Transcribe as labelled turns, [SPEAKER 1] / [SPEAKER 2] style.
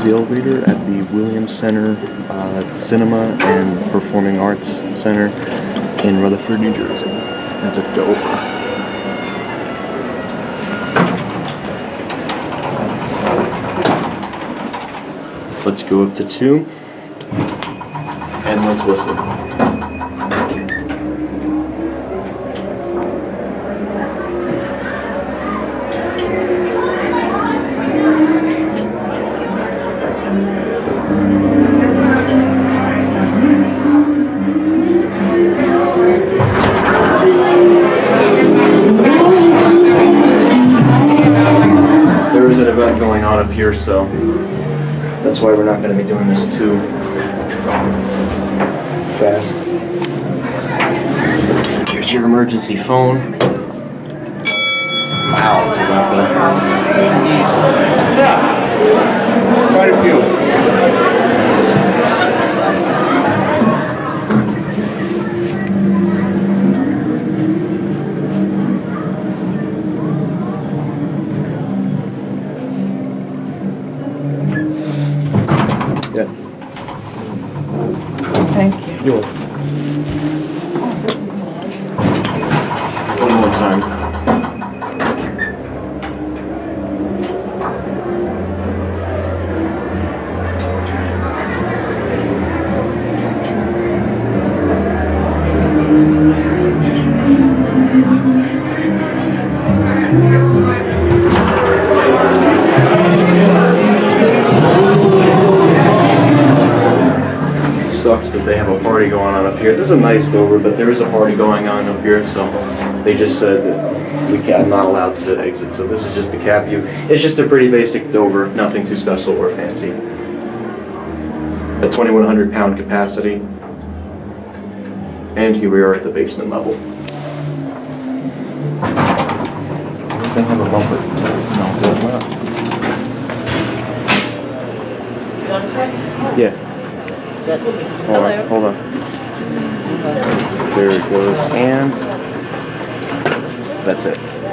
[SPEAKER 1] the elevator at the Willams Center Cinema and Performing Arts Center in Rutherford, New Jersey. That's at Dover. Let's go up to 2 and let's listen. There is an event going on up here, so that's why we're not going to be doing this too fast. Here's your emergency phone. Wow, it's a lot better.
[SPEAKER 2] Yeah, quite a few.
[SPEAKER 1] Yeah.
[SPEAKER 3] Thank you.
[SPEAKER 1] You're welcome. One more time. Sucks that they have a party going on up here. This is a nice Dover, but there is a party going on up here, so they just said that I'm not allowed to exit. So this is just the cap view. It's just a pretty basic Dover, nothing too special or fancy. A 2,100 pound capacity. And here we are at the basement level. Does this thing have a bumper? No, it does not.
[SPEAKER 3] You want to press?
[SPEAKER 1] Yeah.
[SPEAKER 3] Hello.
[SPEAKER 1] Hold on. There it goes, and that's it.